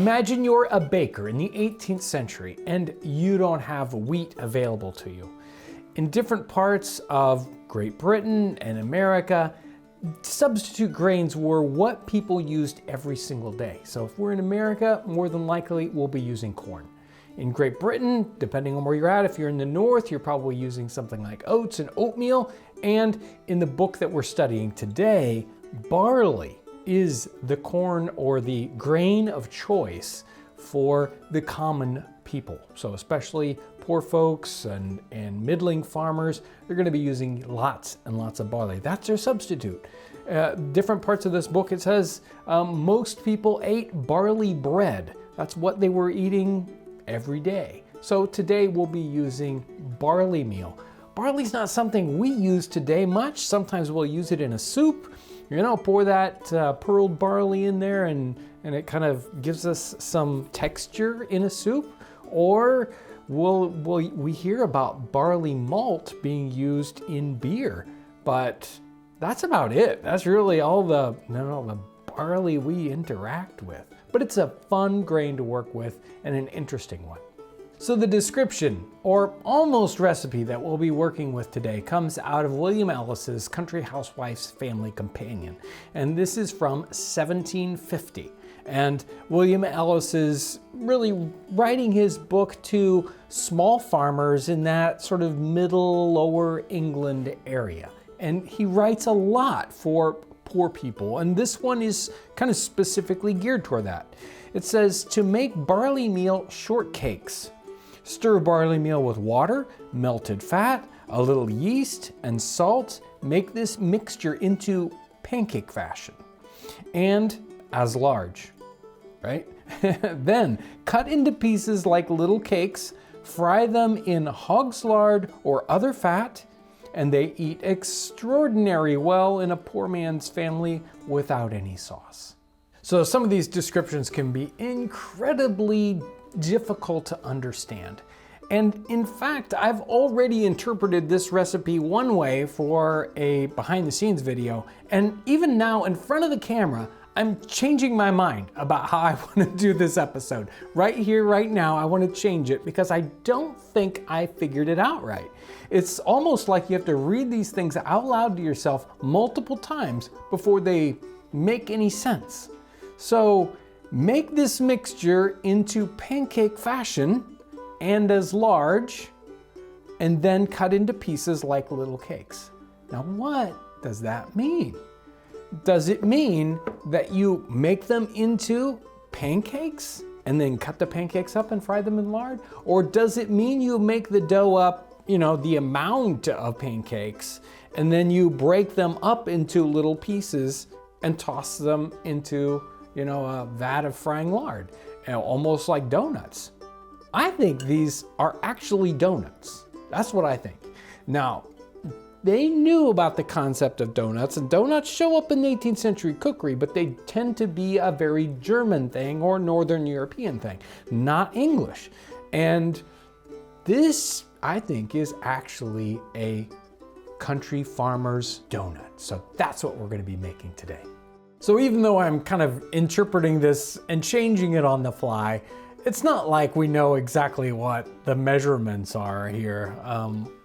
Imagine you're a baker in the 18th century and you don't have wheat available to you. In different parts of Great Britain and America, substitute grains were what people used every single day. So if we're in America, more than likely we'll be using corn. In Great Britain, depending on where you're at, if you're in the north, you're probably using something like oats and oatmeal. And in the book that we're studying today, barley is the corn or the grain of choice for the common people. So especially poor folks and middling farmers, they're going to be using lots and lots of barley. That's their substitute. Different parts of this book, it says most people ate barley bread. That's what they were eating every day. So today we'll be using barley meal. Barley's not something we use today much. Sometimes we'll use it in a soup. Pour that pearled barley in there and it kind of gives us some texture in a soup. Or we hear about barley malt being used in beer, but that's about it. That's really all the barley we interact with. But it's a fun grain to work with and an interesting one. So the description, or almost recipe that we'll be working with today, comes out of William Ellis's Country Housewife's Family Companion. And this is from 1750. And William Ellis is really writing his book to small farmers in that sort of middle, lower England area. And he writes a lot for poor people. And this one is kind of specifically geared toward that. It says, to make barley meal shortcakes. Stir barley meal with water, melted fat, a little yeast, and salt. Make this mixture into pancake fashion and as large, right? Then cut into pieces like little cakes, fry them in hog's lard or other fat, and they eat extraordinary well in a poor man's family without any sauce. So some of these descriptions can be incredibly difficult to understand. And in fact, I've already interpreted this recipe one way for a behind the scenes video. And even now in front of the camera, I'm changing my mind about how I want to do this episode. Right here, right now, I want to change it because I don't think I figured it out right. It's almost like you have to read these things out loud to yourself multiple times before they make any sense. So make this mixture into pancake fashion and as large, and then cut into pieces like little cakes. Now, what does that mean? Does it mean that you make them into pancakes and then cut the pancakes up and fry them in lard? Or does it mean you make the dough up, the amount of pancakes, and then you break them up into little pieces and toss them into a vat of frying lard, almost like donuts? I think these are actually donuts. That's what I think. Now, they knew about the concept of donuts, and donuts show up in the 18th century cookery, but they tend to be a very German thing or Northern European thing, not English. And this, I think, is actually a country farmer's donut. So that's what we're going to be making today. So even though I'm kind of interpreting this and changing it on the fly, it's not like we know exactly what the measurements are here.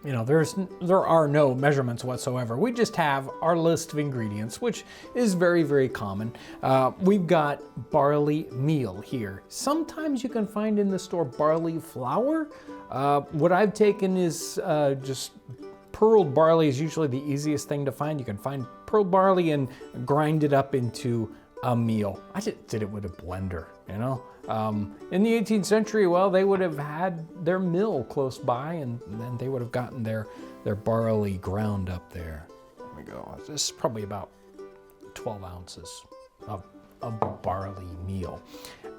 There are no measurements whatsoever. We just have our list of ingredients, which is very, very common. We've got barley meal here. Sometimes you can find in the store barley flour. What I've taken is just pearled barley is usually the easiest thing to find. You can find pearled barley and grind it up into a meal. I just did it with a blender, In the 18th century, well, they would have had their mill close by, and then they would have gotten their barley ground up there. There we go. This is probably about 12 ounces of barley meal.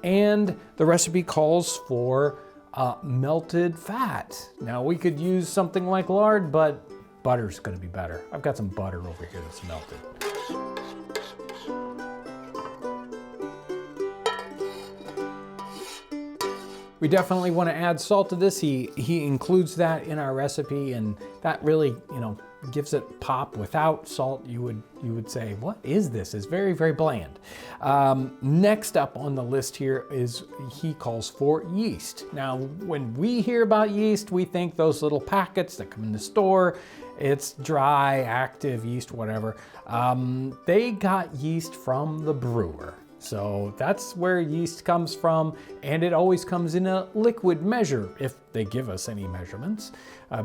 And the recipe calls for melted fat. Now, we could use something like lard, but butter's going to be better. I've got some butter over here that's melted. We definitely want to add salt to this. He includes that in our recipe, and that really, gives it pop. Without salt, you would say, what is this? It's very, very bland. Next up on the list here is he calls for yeast. Now, when we hear about yeast, we think those little packets that come in the store. It's dry, active yeast, whatever. They got yeast from the brewer. So that's where yeast comes from, and it always comes in a liquid measure if they give us any measurements,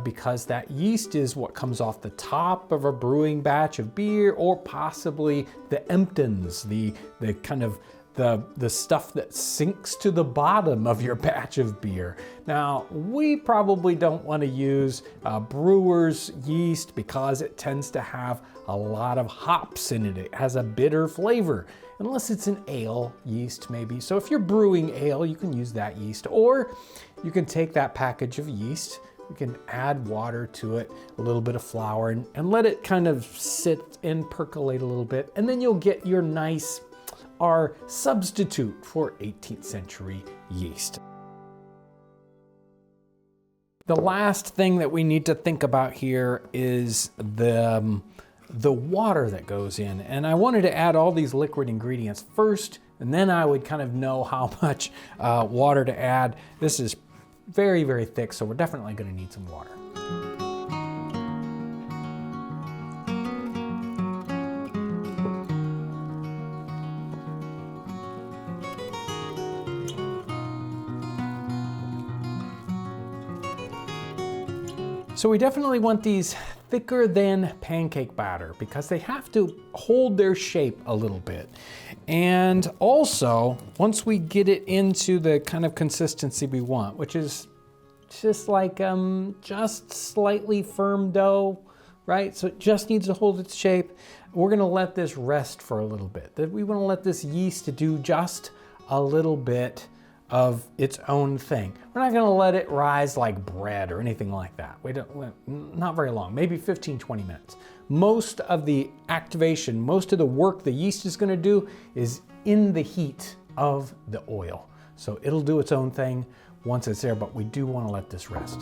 because that yeast is what comes off the top of a brewing batch of beer, or possibly the emptins, the kind of the stuff that sinks to the bottom of your batch of beer. Now, we probably don't want to use brewer's yeast because it tends to have a lot of hops in it. It has a bitter flavor, unless it's an ale yeast maybe. So if you're brewing ale, you can use that yeast, or you can take that package of yeast, you can add water to it, a little bit of flour, and let it kind of sit and percolate a little bit, and then you'll get your nice, our substitute for 18th century yeast. The last thing that we need to think about here is the water that goes in. And I wanted to add all these liquid ingredients first, and then I would kind of know how much water to add. This is very, very thick, so we're definitely going to need some water. So we definitely want these thicker than pancake batter because they have to hold their shape a little bit. And also, once we get it into the kind of consistency we want, which is just like just slightly firm dough, right? So it just needs to hold its shape. We're gonna let this rest for a little bit. We wanna let this yeast do just a little bit of its own thing. We're not gonna let it rise like bread or anything like that. Not very long, maybe 15, 20 minutes. Most of the activation, most of the work the yeast is gonna do is in the heat of the oil. So it'll do its own thing once it's there, but we do wanna let this rest.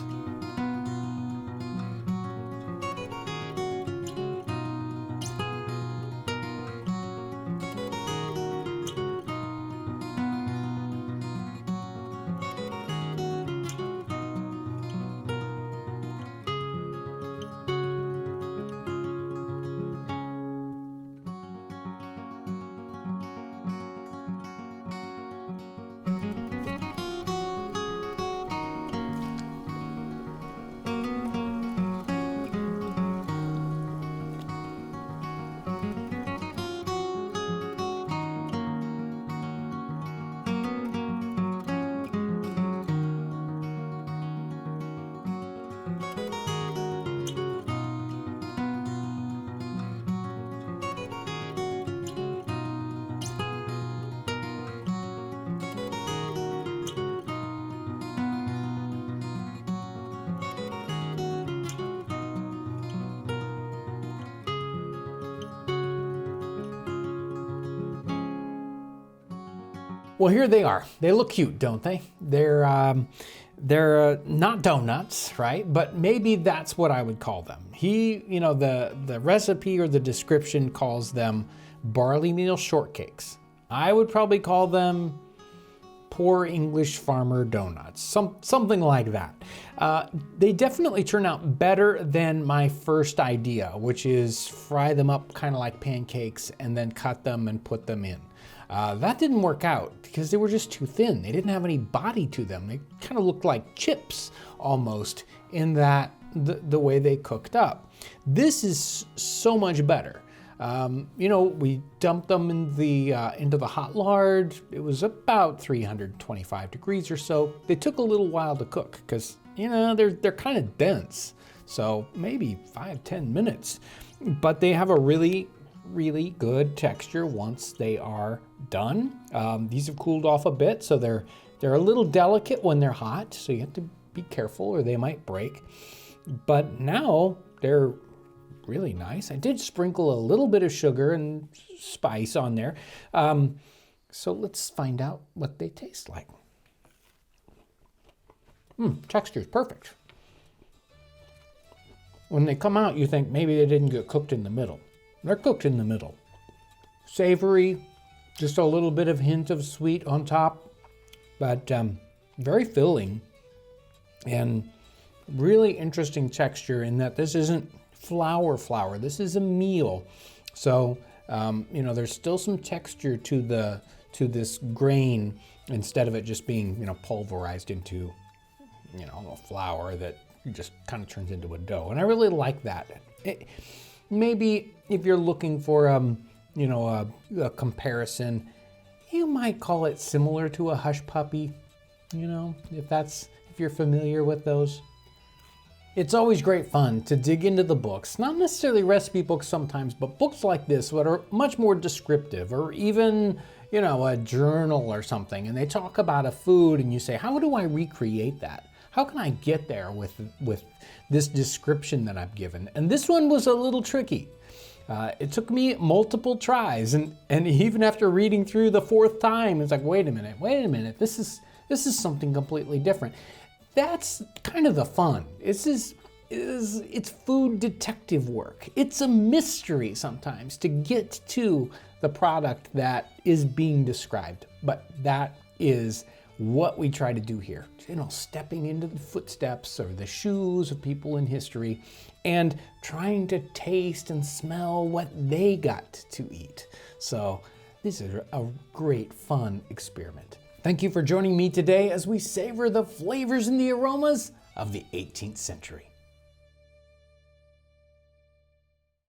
Well, here they are. They look cute, don't they? They're not donuts, right? But maybe that's what I would call them. The recipe or the description calls them barley meal shortcakes. I would probably call them poor English farmer donuts, something like that. They definitely turn out better than my first idea, which is fry them up kind of like pancakes and then cut them and put them in. That didn't work out because they were just too thin. They didn't have any body to them. They kind of looked like chips almost in that the way they cooked up. This is so much better. We dumped them in into the hot lard. It was about 325 degrees or so. They took a little while to cook because they're kind of dense. So maybe 5-10 minutes, but they have a really good texture once they are done. These have cooled off a bit, so they're a little delicate when they're hot, so you have to be careful or they might break. But now they're really nice. I did sprinkle a little bit of sugar and spice on there. So let's find out what they taste like. Texture is perfect. when they come out, you think maybe they didn't get cooked in the middle. They're cooked in the middle. Savory, just a little bit of hint of sweet on top, but very filling and really interesting texture in that this isn't flour, this is a meal. So, there's still some texture to this grain instead of it just being, pulverized into, a flour that just kind of turns into a dough. And I really like that. Maybe if you're looking for, a comparison, you might call it similar to a hush puppy, if you're familiar with those. It's always great fun to dig into the books, not necessarily recipe books sometimes, but books like this that are much more descriptive, or even, a journal or something, and they talk about a food and you say, how do I recreate that? How can I get there with this description that I've given? And this one was a little tricky. It took me multiple tries, and even after reading through the fourth time, it's like, wait a minute, this is something completely different. That's kind of the fun. It's food detective work. It's a mystery sometimes to get to the product that is being described, but that is what we try to do here. Stepping into the footsteps or the shoes of people in history and trying to taste and smell what they got to eat. So this is a great fun experiment. Thank you for joining me today as we savor the flavors and the aromas of the 18th century.